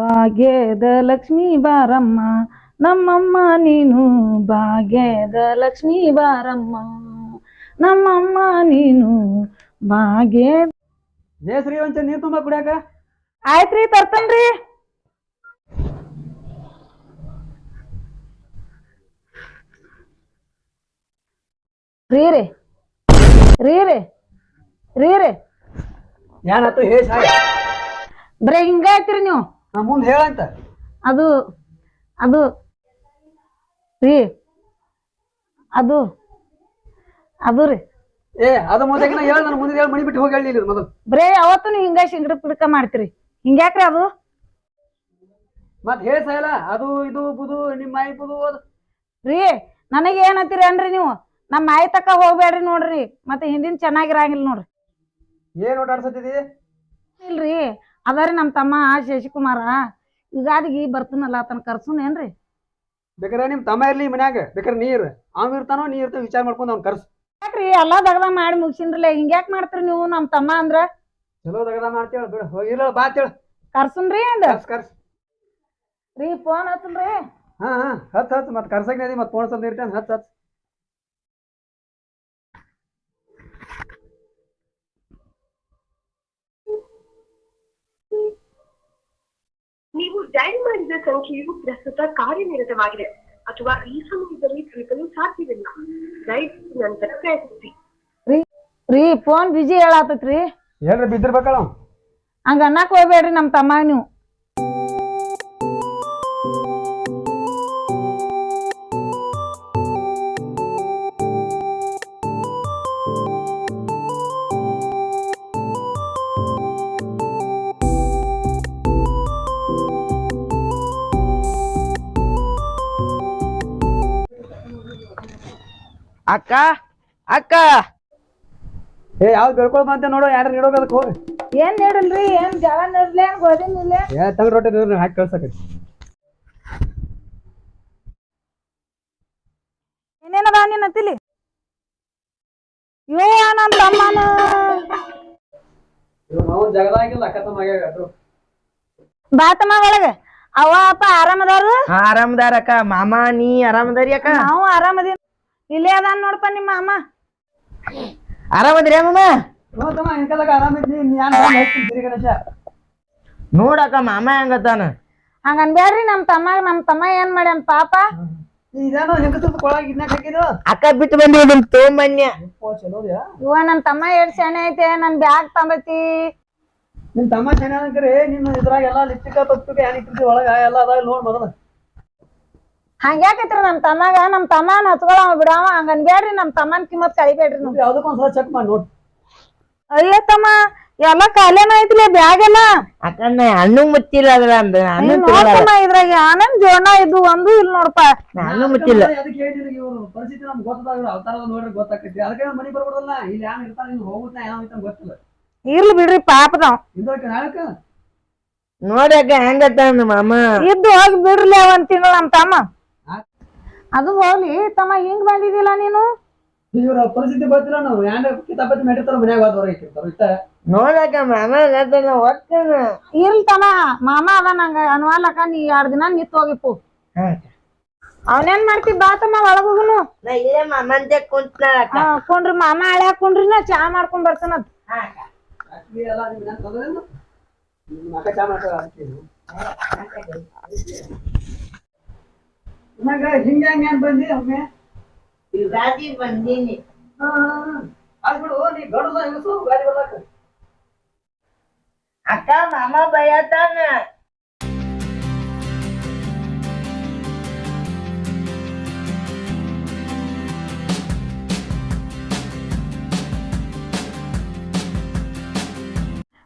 ಭಾಗ್ಯದ ಲಕ್ಷ್ಮೀ ಬಾರಮ್ಮ ನಮ್ಮಮ್ಮ ನೀನು ಭಾಗ್ಯದ ಲಕ್ಷ್ಮೀ ಬಾರಮ್ಮ ನಮ್ಮಮ್ಮ ನೀನು ಭಾಗ್ಯ. ಜಯಶ್ರೀ ಒಂಚೂರು ನೀರು ತುಂಬ ಕುಡಿಯಾಕ. ಆಯ್ತ್ರಿ ತರ್ತನ್ರಿ. ರೀ ರೀ ರೀ ರೀ ರೀ ರೀ ಏನಾಯ್ತು ಹೇಳಿ ಸಾಯ. ಬರೀ ಹಿಂಗ ಆಯ್ತಿರಿ ನೀವು. ನಾ ಮುಂದೆ ಹೇಳಂತ. ಅದು ಅದು ರೀ ಅದು ಅದು ರೀ ಅದು ಮುಂದೆ ಹೇಳ. ನಾನು ಮುಂದೆ ಹೇಳಿ ಮಣಿ ಬಿಟ್ಟು ಹೋಗಿ ಹೇಳಿ ಮೊದಲು. ಬರೇ ಅವತ್ತು ನೀವು ಹಿಂಗ ಶಿಂಗಡ ಪಿಡ್ಕ ಮಾಡ್ತೀರಿ. ಹಿಂಗ್ಯಾಕ್ರಿ ಅದು ಮತ್ ಹೇಳಿ ಸಾಯಲ್ಲ. ಅದು ಇದು ಬುದು ನಿಮ್ಮ ಮಾಯಿ ಬುದು ರೀ. ನನಗೆ ಏನತ್ತೀರಿ ಅನ್ರಿ ನೀವು. ನಮ್ಮ ಮಾಯಿ ತಕ್ಕ ಹೋಗ್ಬೇಡ್ರಿ ನೋಡ್ರಿ. ಮತ್ತೆ ಹಿಂದಿನ ಚೆನ್ನಾಗಿರಂಗಿಲ್ಲ ನೋಡ್ರಿ. ಏನ್ ಓಡಾಡ್ಸತ್ತಿದಿ? ಇಲ್ರಿ ಅದಾರಿ ನಮ್ಮ ತಮ್ಮ ಶಶಿಕುಮಾರ ಯುಗಾದಿಗೆ ಬರ್ತನಲ್ಲ ತನ್ನ ಕರ್ಸುನೇನ್ರಿ. ಬೇಕಾರೆ ನಿಮ್ ತಮ್ಮ ಇರ್ಲಿ ಮನ್ಯಾಗ. ಬೇಕಾರೆ ನೀರ್ ಅವ್ ಇರ್ತಾನೋ ನೀ ಇರ್ತಾವ ವಿಚಾರ ಮಾಡ್ಕೊಂಡು ಅವ್ನ ಕರ್ಸು. ಯಾಕ್ರಿ ಎಲ್ಲಾ ದಗದ ಮಾಡಿ ಮುಗಿಸಿನ್ರಲ್ಲ ಹಿಂಗ್ಯಾಕ್ ಮಾಡ್ತೀರಿ ನೀವು ನಮ್ಮ ತಮ್ಮ ಅಂದ್ರ? ಚಲೋ ದಗದ ಮಾಡ್ತೇಳ ಬಿಡು. ಹೋಗಿಲ್ಲ ಬಾತೇಳ ಕರ್ಸುನ್ರಿ ಅಂದ ಕರ್ಸ್ ರೀ. ಫೋನ್ ಹತ್ತನ್ರಿ. ಹಾ ಹತ್ ಮತ್ ಕರ್ಸಕ್ ನದಿ ಮತ್ ಫೋನ್ ಸಂದ ಇರ್ತೇನೆ. ಹತ್ ನೀವು ಡಯಲ್ ಮಾಡಿದ ಸಂಖ್ಯೆಯು ಪ್ರಸ್ತುತ ಕಾರ್ಯನಿರತವಾಗಿದೆ ಅಥವಾ ಈ ಸಮಯದಲ್ಲಿ ತಲುಪಲು ಸಾಧ್ಯವಿಲ್ಲ. ದಯವಿಟ್ಟು ನಂತರ ಪ್ರಯತ್ನಿಸಿ. ರೀ ಫೋನ್ ಬಿಜಿ ಹೇಳಾತೈತ್ರಿ. ಹೇಳ್ರಿ ಬಿದ್ದಿರ್ಬೇಕಳ. ಹಂಗ ಅನ್ನಕ್ ಹೋಗ್ಬೇಡ್ರಿ ನಮ್ಮ ತಮ್ಮ ನೀವು. ಅಕ್ಕ ಅಕ್ಕ ಯಾವ್ದು ಬೆಳ್ಕೊಳ್ ಬಂತ ನೋಡೋ. ಯಾರು ನೀಡೋಗ ಅದಕ್ಕೆ ಹೋಗಿ. ಏನ್ ನೀಡಲ್ರಿ. ಏನ್ ಜಳ ನೀಡ್ಲಿ ಏನ್ ಗೋಧಿ ನೀಡ್ಲಿ. ತಗಡ್ ರೊಟ್ಟಿ ನೀರು ಹಾಕಿ ಕಳ್ಸಕ. ಏನೇನದ ನೀನ್ ಅತ್ತಿಲಿ? ಯೋ ನಮ್ ತಮ್ಮನ ಜಗದಾಗಿಲ್ಲ ಅಕ್ಕ ತಮ್ಮ ಬಾತಮ್ಮ ಒಳಗ ಅವ್ವ ಅಪ್ಪ ಆರಾಮದಾರು? ಆರಾಮದಾರ ಅಕ್ಕ. ಮಾಮ ನೀ ಆರಾಮದಾರಿ ಅಕ್ಕ? ನಾವು ಆರಾಮದಿ. ಇಲ್ಲೇ ಅದಾನ ನೋಡಪ್ಪ ನಿಮ್ಮ ಅಮ್ಮ. ಆರಾಮದ್ರಿ ಅಮ್ಮ? ನೋಡಕ್ಕ ಮಾಮ ಹೆಂಗತಾನ. ಹಂಗ ಅನ್ಬ್ಯಾಡ್ರಿ. ನಮ್ ತಮ್ಮ ಏನ್ ಮಾಡ್ಯಾನ ಪಾಪ. ಅಕ್ಕ ಬಿಟ್ಟು ಬಂದಿ ನಿಮ್ ತಗೊಂಬನ್ಯ. ಇವ ನನ್ ತಮ್ಮ ಎಷ್ಟ್ ಶಾನೆ ಐತೆ. ನನ್ ಬ್ಯಾಗ್ ತಂದೈತಿ. ನಿಮ್ ತಮ್ಮ ಚೆನ್ನಾಗಿ ನಿನ್ನ ಇದ್ರಾಗ ಎಲ್ಲಾ ಲಿಪ್ಟಿಕ ಪಪ್ಪಿಕ ಏನಿಕ್ತಿ ಒಳಗ ಎಲ್ಲ ಅದಾಗ ನೋಡ್ ಮೊದಲ. ಹಂಗ್ಯಾಕೈತ್ರಿ ನಮ್ ತಮ್ಮನ ಹಚ್ಕೊಳ ಬಿಡಾವ. ಹಂಗ ಅನ್ಬ್ಯಾಡ್ರಿ. ನಮ್ ತಮ್ಮನ್ ಕಿಮ್ಮತ್ ಕಳಿಬೇಡ್ರಿ ನೀವು. ಯಾವ್ದಕ್ಕೊಂದ್ಸಲ ಚೆಕ್ ಮಾಡಿ ನೋಡ್. ಅಯ್ಯ ತಮ್ಮ ಎಲ್ಲಾ ಕಾಲೇನ ಐತಿಲಿ ಬ್ಯಾಗ್ ಎಲ್ಲ. ಅಕ್ಕ ಹಣ್ಣು ಮುಚ್ಚಿಲ್ಲ ಅದ್ರ ನೋಡ್ತಮ್ಮ ಇದ್ರಾಗ ಆನಂದ್ ಜೋಳ ಇದು ಒಂದು ಇಲ್ಲ ನೋಡಪ್ಪ. ಹಣ್ಣು ಮುಚ್ಚಿಲ್ಲ. ಅದಕ್ಕೆ ಹೇಳಿದ್ರೆ ಇವ್ರು ಪರಿಸ್ಥಿತಿ ನಮ್ಗೆ ಗೊತ್ತಾಗ ಅವತಾರ ನೋಡ್ರಿ ಗೊತ್ತಾಕೈತಿ. ಅದಕ್ಕೆ ಮನಿ ಬರ್ಬೋದಲ್ಲ. ಇಲ್ಲಿ ಯಾರು ಇರ್ತಾನೆ ಹೋಗುತ್ತಾ ಏನೋ ಗೊತ್ತಿಲ್ಲ. ಇರ್ಲಿ ಬಿಡ್ರಿ ಪಾಪದವ್. ಇದ್ರಕ ನಾಳಕ ನೋಡಕ್ಕ ಹೆಂಗತಾನ ಮಾಮ. ಇದ್ದು ಹೋಗಿ ಬಿಡ್ರಲಿ ಒಂದ್ ತಿಂಗಳು ನಮ್ ತಮ್ಮ. ಅದು ಹೋಗ್ಲಿ ತಮ್ಮ ಹಿಂಗ್ ಬಂದಿದ್ದಿಲ್ಲ ನೀನು. ಇವ್ರ ಪರಿಸ್ಥಿತಿ ಗೊತ್ತಿಲ್ಲ. ನಾವು ಯಾರ ಕಿತಾಪತಿ ಮಾಡಿರ್ತಾರ ಮನ್ಯಾಗ ಹೊರಗೆ ಇಟ್ಟಿರ್ತಾರ ಇಷ್ಟ. ನೋಡಕ್ಕ ಮಾಮ ಒಟ್ಟನ ಇರ್ಲಿ ತಮ್ಮ ಮಾಮ ಅದ ನಂಗ ಅನ್ವಾಲಕ್ಕ. ನೀ 2 ದಿನ ನಿತ್ ಹೋಗಿಪ್ಪು. ಅವನೇನ್ ಮಾಡ್ತಿ ಬಾ ತಮ್ಮ ಒಳಗ ಹೋಗುನು. ನಾ ಇಲ್ಲೇ ಮಾಮಂತೆ ಕುಂತ್ನಾಳಕ್ಕ. ಕುಂಡ್ರಿ ಮಾಮ ಹಳ್ಯಾಕ ಕುಂಡ್ರಿ. ನಾ ಚಾ ಮಾಡ್ಕೊಂಡ್ ಬರ್ತಾನದ್. ಹಿಂಗ ಏನ್ ಬಂದಿ ಒಮ್ಮೆ? ಯುಗಾದಿ ಬಂದೀನಿ. ಆಗ್ಬಿಡು ನೀ ಗಡುದ ಹೆಂಗಸು ಗಾಡಿ ಬರ್ಲಾಕ. ಅಕ್ಕ ಮಾಮ ಬಯತಾನ.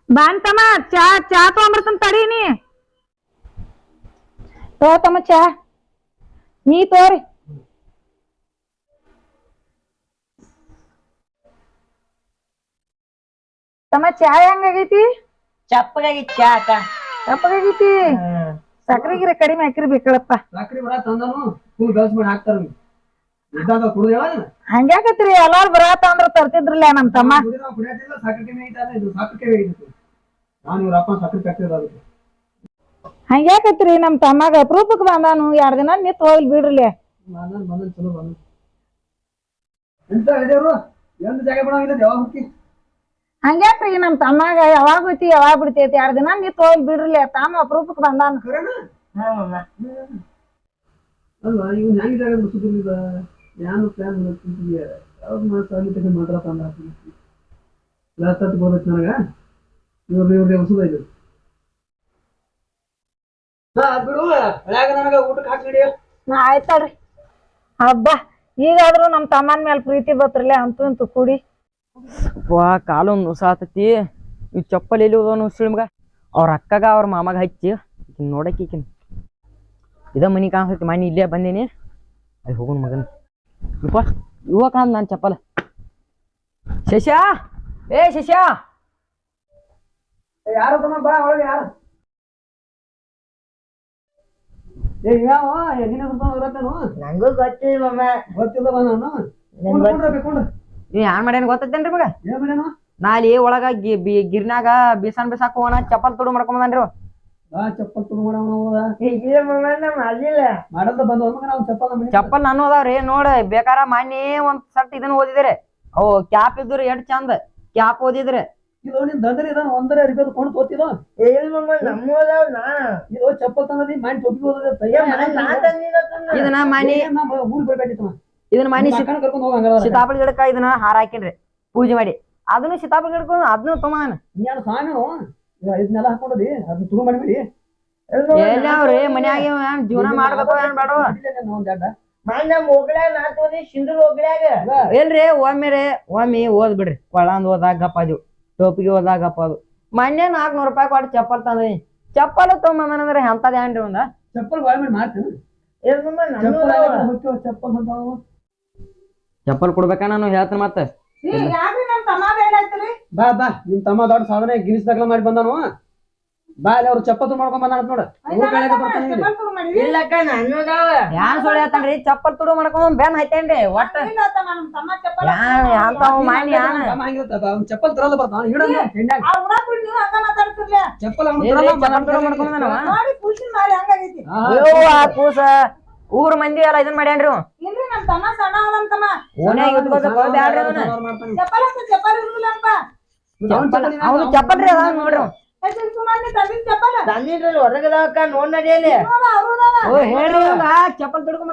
ಬಾಂತಮ್ಮ ಚಾ ತಗೊಂಬರ್ತಂತ ತಡೀನಿ. ತಮ್ಮ ಚಾ ನೀ ತೋರಿ. ತಮ್ಮ ಚಾ ಹೆಂಗಾಗೈತಿ? ಚಪ್ಪಗಾಗಿತ್ತು ಚಾ ಅಕ್ಕ. ಚಪ್ಪಗಾಗೈತಿ. ಸಕ್ರೆ ಗಿರ ಕಡಿಮೆ ಹಾಕಿರ್ ಬೇಕಳಪ್ಪ. ಸಕ್ರಿ ಬರ ತಂದಾನು ಫುಲ್ ಗಲ್ಸ್ ಮಾಡಿ ಹಾಕ್ತಾರ. ಇದ್ದಾಗ ಕುಡ್ದು ಹೇಳ. ಹಂಗ್ಯಾಕತ್ರಿ ಎಲ್ಲಾರು ಬರಾತ ಅಂದ್ರ ತರ್ತಿದ್ರಲ್ಲ ನಮ್ ತಮ್ಮ. ಸಕ್ರೆ ಕಮ್ಮಿ ಐತಲ್ಲ. ಇದು ಸಕ್ರೆ ಕಮ್ಮಿ ಐತಿ. ನಾನು ಇವ್ರ ಅಪ್ಪ ಸಕ್ರೆ ಕಟ್ಟಿರೋದು. ಹಂಗ್ಯಾಕೈತ್ರಿ ನಮ್ ತಮ್ಮಗ ಅಪ್ರೂಪಕ್ ಬಂದಾನು 2 ದಿನ ನಿತ್ ಹೋಗ್ಲಿ ಬಿಡ್ರಿ. ಬಂದನ್ ಚಲೋ ಬಂದನ್. ಎಂತ ಹೇಳಿದೇವ್ರು ಎಂತ ಜಾಗ ಬಿಡಂಗಿಲ್ಲ ಯಾವಾಗ ಹುಟ್ಟಿ. ಹಂಗ್ಯಾಕ್ರಿ ನಮ್ ತಮ್ಮಗ ಯಾವಾಗ ಹೋಯ್ತಿ ಯಾವಾಗ ಬಿಡ್ತೈತಿ 2 ದಿನ ನಿತ್ ಹೋಗ್ಲಿ ಬಿಡ್ರಿ. ತಮ್ಮ ಅಪ್ರೂಪಕ್ ಬಂದಾನು. ಅಲ್ಲ ಇವ್ ಹೆಂಗ್ ಜಾಗ ಬಿಡಿಸುದಿಲ್ಲ ಯಾನು ಪ್ಲಾನ್ ಮಾಡ್ತಿದ್ದೀಯ ಯಾವ್ದು ಮಾತಾಡ್ಲಿಕ್ಕೆ ಮಾತ್ರ ತಂದ ಲಾಸ್ಟ್ ಹತ್ತು ಬೋದೈತಿ ನನಗ ಇವ್ರಿಗೆ ಹೊಸದೈದು. ಹಾ ಅದ್ ಬಿಡು ಹಳ್ಯಾಗ ನನಗ ಊಟಕ್ಕೆ ಹಾಕಿ ನಡಿಯ. ಆಯ್ತಲ್ರಿ ಹಬ್ಬ ಈಗಾದ್ರೂ ನಮ್ ತಮ್ಮನ್ ಮೇಲೆ ಪ್ರೀತಿ ಬತ್ರಲ್ಲ ಅಂತೂ ಇಂತು ಕೂಡಿ. ವಾ ಕಾಲು ನುಸಾತತಿ ಈ ಚಪ್ಪಲ್ ಎಲ್ಲಿ ಹೋದವನು ಸಿಳ್ಮಗ ಅವ್ರ ಅಕ್ಕಗ ಅವ್ರ ಮಾಮಗ ಹಚ್ಚಿ ನೋಡಕ್ಕಿಕಿನ ಇದ ಮನಿ ಕಾಣಿಸ್ತೈತಿ. ಮನಿ ಇಲ್ಲೇ ಬಂದೀನಿ ಅಲ್ಲಿ ಹೋಗೋಣ ಮಗನ ಇಪ್ಪ ಇವ ಕಾಣ ನಾನು ಚಪ್ಪಲ್. ಶಶಾ ಏ ಶಶಾ ಯಾರು ತಮ್ಮ ಬಾ ಒಳಗೆ ಯಾರು ಯಾವ ನಿನ್ನ ಇರತ್ತೇನು ನಂಗೂ ಗೊತ್ತಿಲ್ಲ ಮಾಮ. ಗೊತ್ತಿಲ್ಲ ಬಾ ನಾನು ನೀ ಯಾನ್ ಮಾಡ್ಯಾನ ಗೊತ್ತೈತೇನ್ರಿ ಮಗ? ಏನ್ ಮಾಡ್ಯಾನ ನಾ ಅಲ್ಲಿ ಒಳಗ ಗಿರ್ನಾಗ ಬೀಸಾನ್ ಬಿಸಾಕ್ ಹೋಗೋಣ ಚಪ್ಪಲ್ ತುಡು ಮಾಡ್ಕೊಂಬಂದ್ರಿ. ಚಪ್ಪಲ್ ತುಡು ಮಾಡೋಣ ಇಲ್ಲ ಮಾಮ ನಾ ಮಾಡಿಲ್ಲ. ಮಾಡದ ಬಂದ ನಾವು ಚಪ್ಪಲ್ ನಾನು ಅದಾವ್ರಿ ನೋಡ ಬೇಕಾರ ಮಾನ್ಯ ಒಂದ್ ಸಟ್ ಇದನ್ನ ಓದಿದ್ರಿ ಅವು ಕ್ಯಾಪ್ ಇದ್ರಿ ಎಷ್ಟ್ ಚಂದ ಕ್ಯಾಪ್ ಓದಿದ್ರಿ. ಇದು ನಿನ್ ದಂದ್ರಿ ಇದನ್ನ ಒಂದರ ಅರಿಬೇಕು ಕೊಂಡು ತೋತಿಲ್ಲ. ಇಲ್ಲ ಮಾಮ ನಮ್ಮೋದವ್ ನಾ ಇದು ಚಪ್ಪಲ್ ತಂದಿ ಮೈನ್ ಟೊಪ್ಪಿ ಓದದ ಇದನ್ನ ಮಾನಿ ಊರ್ ಬೇಕಾಗಿತ್ತು ಇದನ್ನ ಮಾನಿ ಕರ್ಕೊಂಡು ಹೋಗಂಗ ಸೀತಾಫಲ ಗಿಡಕ್ಕ ಇದನ್ನ ಹಾರ ಹಾಕಿನ್ರಿ ಪೂಜೆ ಮಾಡಿ ಅದನ್ನು ಸೀತಾಫಲ ಗಿಡಕ್ಕ ಅದನ್ನು ತೊಗೊಂಡ ನೀನು ಸ್ವಾಮಿನು ಇದನ್ನೆಲ್ಲ ಹಾಕೊಂಡದಿ ಅದನ್ನ ತುಳು ಮಾಡಿ ಎಲ್ಲಾವ್ರಿ ಮನ್ಯಾಗ ಜೀವನ ಮಾಡ್ಬೇಕು ಏನ್ ಬೇಡ ನಮ್ ಹೋಗ್ಲಾಗ ನಾ ತೋದಿ ಸಿಂಧೂರ್ ಹೋಗ್ಲಾಗ ಇಲ್ರಿ ಒಮ್ಮೆ ಓದ್ ಬಿಡ್ರಿ ಕೊಳ್ಳಂದ್ ಓದಾಗ ಗಪ್ಪ ಅದು ಟೋಪಿಗೆ ಓದಾಗ ಗಪ್ಪ ಅದು ಮೊನ್ನೆ 400 ರೂಪಾಯಿ ಕೊಟ್ಟು ಚಪ್ಪಲ್ ತಂದಿ ಚಪ್ಪಲ್ ತೊಗೊಂಬಂದ್ರೆ ಎಂತದ ಏನ್ರಿ ಒಂದ ಚಪ್ಪಲ್ ವಾಯ್ ಮಾಡ್ತೀನಿ ಚಪ್ಪಲ್ ಕೊಡ್ಬೇಕ ನಾನು ಹೇಳ್ತೀನಿ ಮತ್ತೆ. ಬಾ ಬಾ ನಿಮ್ ತಮ್ಮ ದೊಡ್ಡ ಸಾಧನೆ ಗಿನಿಸ್ ದಾಖಲೆ ಮಾಡಿ ಬಂದಾನು. ಬಾ ಅಲ್ಲಿ ಅವ್ರು ಚಪ್ಪಲ್ ಮಾಡ್ಕೊಂಡ್ ಬಂದಾನ ನೋಡ. ಇಲ್ಲಕ್ಕ ನನ್ನೋದವ ಯಾನ್ ಸುಳ್ಳು ಹೇಳ್ತಾನ್ರಿ ಚಪ್ಪಲ್ ತುಡು ಮಾಡ್ಕೊಂಡ್ ಬೆನ್ ಹೈತೇನ್ರಿ ಒಟ್ಟ ಚಪ್ಪಲ್ ತರಲ್ಲ ಬರ್ತಾನ ಚಪ್ಪಲ್ ಕೂಸ ಊರ್ ಮಂದಿ ಎಲ್ಲ ಇದನ್ ಮಾಡ್ಯಾನ್ರಿ ಓನ್ಯಾಗ ಇಟ್ಕೋಬೇಕು ಬ್ಯಾಡ್ರಿ ಅವ್ನು ಚಪ್ಪಲ್ರಿ ಅದಾವ ನೋಡ್ರಿ ತಂದಿದ್ರಲ್ಲಿ ಹೊರಗದವಕ್ಕ ನೋಡ್ ನಡಿಯಲ್ಲಿ ಹೇಳ್ರಿ ಚಪ್ಪಲ್ ತುಡ್ಕೊಂಡ್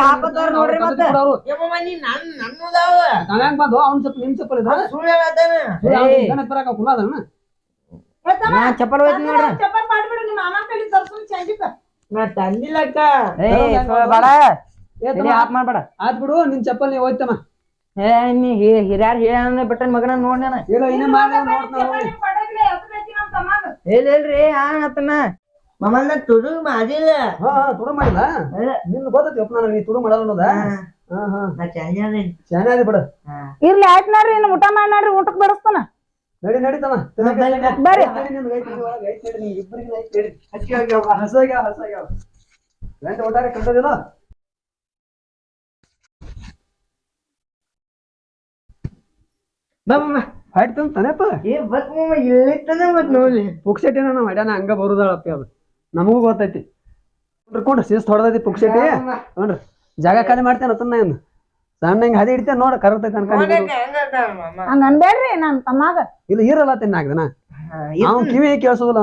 ಹಾಕೋತಾರ ನೋಡ್ರಿ ಮತ್ತೆ ನನ್ನೋದವ ಹೆಂಗ್ ಬಂದು ಅವ್ನ ಚಪ್ಪಲ್ ನಿಮ್ ಚಪ್ಪಲ್ ಇದ ಸುಳ್ಳು ಹೇಳತ್ತಾನ ಕುಲಾದನ ಚಪ್ಪಲ್ ಹೋಯ್ತು ನೋಡ್ರಿ ನಾ ತಂದಿಲ್ಲಕ್ಕ ಬೇಡ ಹಾಕ್ ಮಾಡ್ಬೇಡ ಆತ್ ಬಿಡು ನಿನ್ ಚಪ್ಪಲ್ ನೀ ಹೋಯ್ತಮ್ಮ ನೀ ಹಿರಿಯಾರ್ ಹೇಳ ಬಿಟ್ಟನ್ ಮಗನ ನೋಡ್ ಹೇಳ್ರಿ ಆತನ ಮಮ್ಮನ್ನ ತುಡು ಮಾಡಿಲ್ಲ ತುಡು ಮಾಡಿಲ್ಲ ನಿನ್ ಗೊತ್ತೈತಿ ಒಪ್ಪ ನೀ ತುಡು ಮಾಡಲ್ಲ ಅನ್ನೋದ ಚೆನ್ನಾಗಿ ಬಿಡ ಇರ್ಲಿ ಆಯ್ತು ನೋಡ್ರಿ ಇನ್ನು ಊಟ ಮಾಡಿ ನೋಡ್ರಿ ಊಟಕ್ ಬಡಸ್ತಾನ ನಡಿ ನಡಿತಮ್ಮ ಬರ್ರಿ ಹಸಾಗ್ಯಾವ ಗಂಟೆ ಒಟ್ಟಾರೆ ಕಂಡದಿಲ್ಲ ಆಯ್ತು ತಾನೇಪ್ಪ ಪುಕ್ಸೆಟಿ ನಾವು ಮಾಡ್ಯಾನ ಹಂಗ ಬರುದಾಳಪ್ಪಿ ಅದು ನಮಗೂ ಗೊತ್ತೈತಿ ಕೊಂಡು ಶಿಸ್ತು ಹೊಡೆದೈತಿ ಪುಕ್ಸೆಟಿ ನೋಡ್ರಿ ಜಾಗ ಖಾಲಿ ಮಾಡ್ತೇನೆ ಅತನ್ನ ಏನು ಸಣ್ಣ ಹಿಂಗ ಹದಿ ಹಿಡಿತೇನೆ ನೋಡ ಕರಗ್ತೈತಿ ಅನ್ಕೊಂಡು ಹಂಗ ಅನ್ಬೇಡ್ರಿ ನನ್ ತಮ್ಮಾಗ ಇಲ್ಲ ಇರಲ್ಲ ತಿನ್ನ ಹಾಕ್ದನ ಅವ್ನು ಕಿವಿ ಕೇಳಿಸೋದಿಲ್ಲ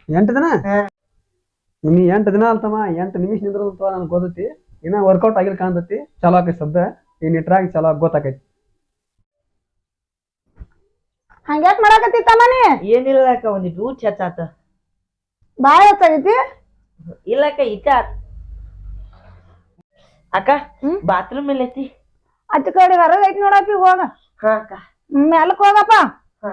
8 ದಿನ ನೀ 8 ದಿನ ಅಲ್ತಮ್ಮ 8 ನಿಮಿಷ ನಿಂದ್ರದಪ್ಪ ನನ್ಗೆ ಗೊತ್ತೈತಿ ಇನ್ನ ವರ್ಕೌಟ್ ಆಗಿಲ್ ಕಾಣ್ತೈತಿ ಚಲೋ ಆಕೈತಿ ಶಬ್ದ ಇನ್ ಇಟ್ರಾಗಿ ಚಲೋ ಗೊತ್ತಾಕೈತಿ ಹಂಗ್ಯಾಕ್ ಮಾಡಾಕತ್ತಿತ್ತಮ್ಮ ನೀ ಏನಿಲ್ಲ ಅಕ್ಕ ಒಂದಿಟ್ಟು ಊಟ ಹೆಚ್ಚಾತ ಬಾಳ ಹೆಚ್ಚಾಗೈತಿ ಇಲ್ಲಕ್ಕ ಇಟ್ಟ ಅಕ್ಕ ಬಾತ್ರೂಮ್ ಎಲ್ಲ ಐತಿ ಅಚ್ಚ ಕಡೆ ಹೊರಗ ಐತಿ ನೋಡಪ್ಪಿ ಹೋಗ ಹಾ ಅಕ್ಕ ಮ್ಯಾಲಕ್ ಹೋಗಪ್ಪ ಹಾ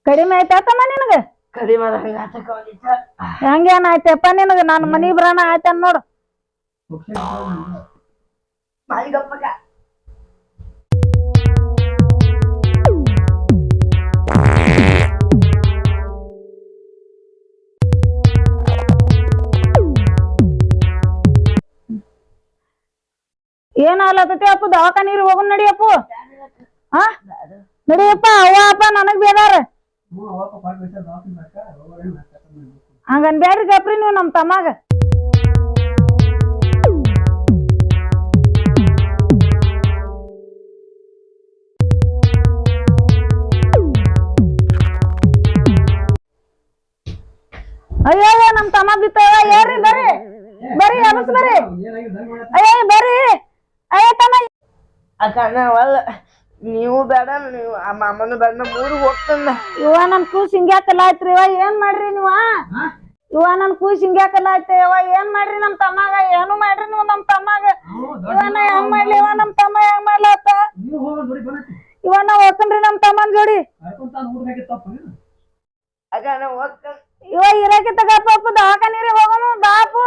ಕಡಿಮೆ ಆಯ್ತಾತಮ್ಮ ನಿನಗ ಕಡಿಮೆ ಹಂಗಾತಕ್ಕ ಒಂದಿಟ್ಟ ಹೆಂಗೇನ್ ಆಯ್ತಪ್ಪ ನಿನಗ ನಾನು ಮನಿ ಬರೋಣ ಆಯ್ತಾನ ನೋಡು. ಮಾಯಿಗಪ್ಪಕ್ಕ ಏನ್ ಆಗ್ಲತ್ತತಿ ಅಪ್ಪು ದವಾಖಾನಿಗೆ ಹೋಗೋಣ ನಡಿಯಪ್ಪು. ಹಾ ನಡಿಯಪ್ಪ ಅವ್ವ ಅಪ್ಪ ನನಗ್ ಬೇದಾರ ಹಂಗನ್ ಬ್ಯಾಡ್ರಿ ಗಪ್ರಿ ನೀವು ನಮ್ ತಮ್ಮಾಗ. ಅಯ್ಯೋ ನಮ್ ತಮ್ಮ ಬಿತ್ತವ ಏರ್ರಿ ಬರ್ರಿ ಬರ್ರಿ ಅಮಸ್ ಬರ್ರಿ ಅಯ್ಯ ಬರ್ರಿ ಅಯ್ಯ ತಮ್ಮ. ಅಕ್ಕ ನಾವಲ್ಲ ನೀವು ಬೇಡ ನೀವು ಆ ಮಾಮನು ಬೇಡ ಮೂರು ಹೋಗ್ತಂದ. ಇವ ನನ್ ಕೂಸ್ ಹಿಂಗ್ಯಾಕಲ್ಲ ಆಯ್ತ್ರಿ ಇವ ಏನ್ ಮಾಡ್ರಿ ನೀವ? ಇವ ನನ್ ಕೂಸ್ ಹಿಂಗ್ಯಾಕಲ್ಲ ಆಯ್ತು ಇವ ಏನ್ ಮಾಡ್ರಿ ನಮ್ ತಮ್ಮಾಗ? ಏನು ಮಾಡ್ರಿ ನೀವು ನಮ್ ತಮ್ಮಾಗ? ಇವನ ಹೆಂಗ್ ಮಾಡ್ಲಿ ಇವ ನಮ್ ತಮ್ಮ ಹೆಂಗ್ ಮಾಡ್ಲತ್ತ? ಇವನ ಹೋಗ್ತನ್ರಿ ನಮ್ ತಮ್ಮನ್ ಜೋಡಿ. ಅಕ್ಕ ನಾವ್ ಹೋಗ್ತಂದ ಇವ ಇರಾಕಿ ತಗಪ್ಪ ದವಾಖಾನಿರಿ ಹೋಗೋನು ಬಾಪು.